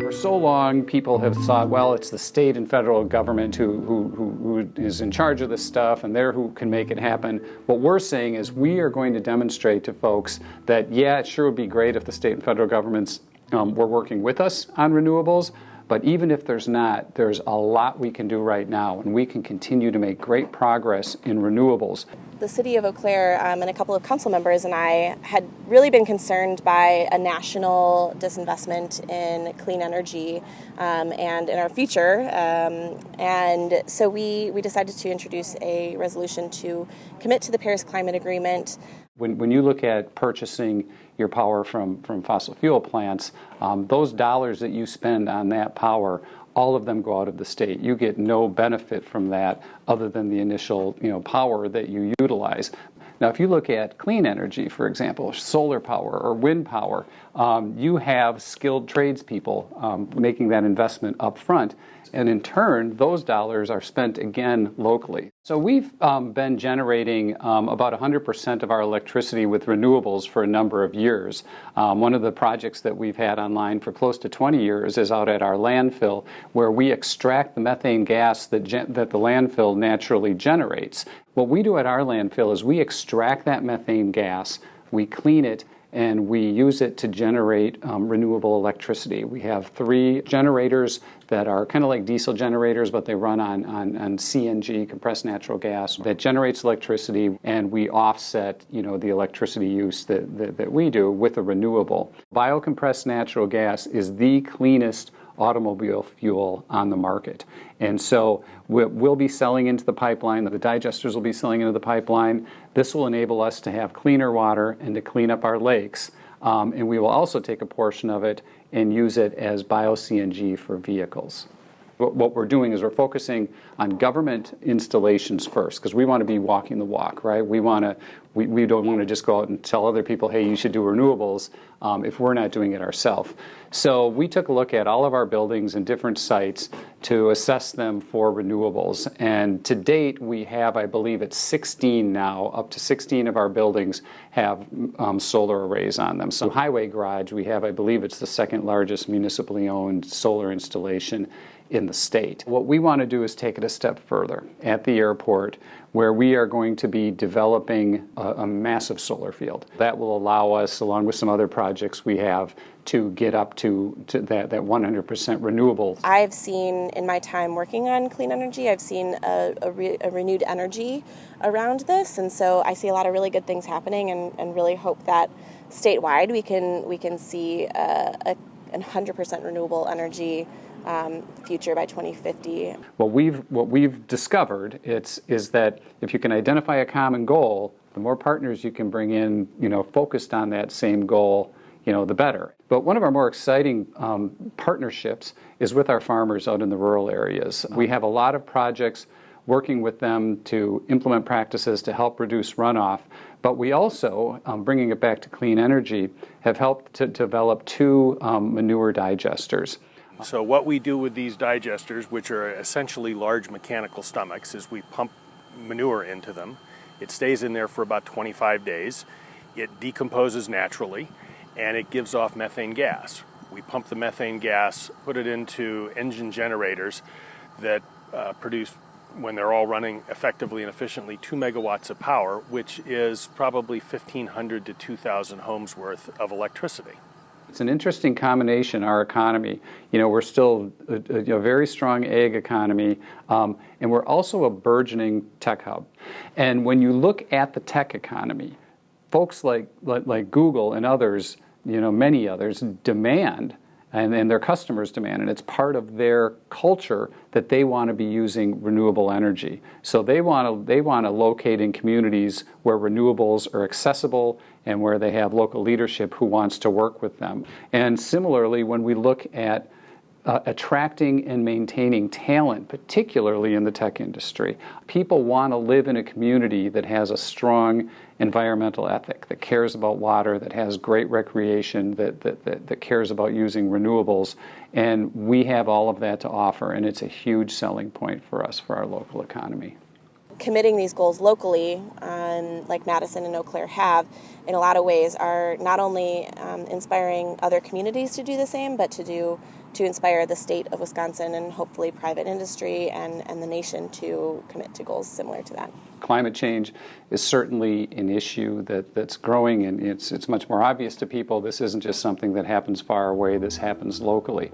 For so long, people have thought, well, it's the state and federal government who is in charge of this stuff, and they're who can make it happen. What we're saying is we are going to demonstrate to folks that, yeah, it sure would be great if the state and federal governments were working with us on renewables, but even if there's not, there's a lot we can do right now, and we can continue to make great progress in renewables. The city of Eau Claire and a couple of council members and I had really been concerned by a national disinvestment in clean energy and in our future. And so we decided to introduce a resolution to commit to the Paris Climate Agreement. When you look at purchasing your power from fossil fuel plants, those dollars that you spend on that power, all of them go out of the state. You get no benefit from that other than the initial power that you utilize. Now, if you look at clean energy, for example, solar power or wind power, you have skilled tradespeople making that investment up front. And in turn, those dollars are spent again locally. So we've been generating about 100% of our electricity with renewables for a number of years. One of the projects that we've had online for close to 20 years is out at our landfill, where we extract the methane gas that the landfill naturally generates. What we do at our landfill is we extract that methane gas, we clean it, and we use it to generate renewable electricity. We have 3 generators that are kind of like diesel generators, but they run on CNG, compressed natural gas, that generates electricity, and we offset the electricity use that we do with a renewable. Biocompressed natural gas is the cleanest automobile fuel on the market. And so we'll be selling into the pipeline, the digesters will be selling into the pipeline. This will enable us to have cleaner water and to clean up our lakes. And we will also take a portion of it and use it as bio-CNG for vehicles. What we're doing is we're focusing on government installations first, because we want to be walking the walk, right? We don't want to just go out and tell other people, hey, you should do renewables, if we're not doing it ourselves. So we took a look at all of our buildings and different sites to assess them for renewables. And to date, we have, I believe it's 16 now, up to 16 of our buildings have solar arrays on them. So Highway Garage, we have, I believe it's the second largest municipally owned solar installation in the state. What we want to do is take it a step further at the airport, where we are going to be developing a massive solar field. That will allow us, along with some other projects we have, to get up to that 100% renewable. I've seen in my time working on clean energy, I've seen a renewed energy around this, and so I see a lot of really good things happening, and really hope that statewide we can see a 100% renewable energy future by 2050. What we've discovered is that if you can identify a common goal, the more partners you can bring in, focused on that same goal, the better. But one of our more exciting partnerships is with our farmers out in the rural areas. We have a lot of projects working with them to implement practices to help reduce runoff. But we also, bringing it back to clean energy, have helped to develop 2 manure digesters. So what we do with these digesters, which are essentially large mechanical stomachs, is we pump manure into them. It stays in there for about 25 days. It decomposes naturally, and it gives off methane gas. We pump the methane gas, put it into engine generators that produce, when they're all running effectively and efficiently, 2 megawatts of power, which is probably 1,500 to 2,000 homes worth of electricity. It's an interesting combination, our economy. We're still a very strong ag economy, and we're also a burgeoning tech hub. And when you look at the tech economy, folks like Google and others, many others, demand, and their customers demand, and it's part of their culture that they want to be using renewable energy. So they want to locate in communities where renewables are accessible and where they have local leadership who wants to work with them. And similarly, when we look at attracting and maintaining talent, particularly in the tech industry, people want to live in a community that has a strong environmental ethic, that cares about water, that has great recreation, that cares about using renewables. And we have all of that to offer, and it's a huge selling point for us, for our local economy. committing these goals locally, like Madison and Eau Claire have, in a lot of ways are not only inspiring other communities to do the same, but to inspire the state of Wisconsin and hopefully private industry and the nation to commit to goals similar to that. Climate change is certainly an issue that's growing, and it's much more obvious to people. This isn't just something that happens far away, this happens locally.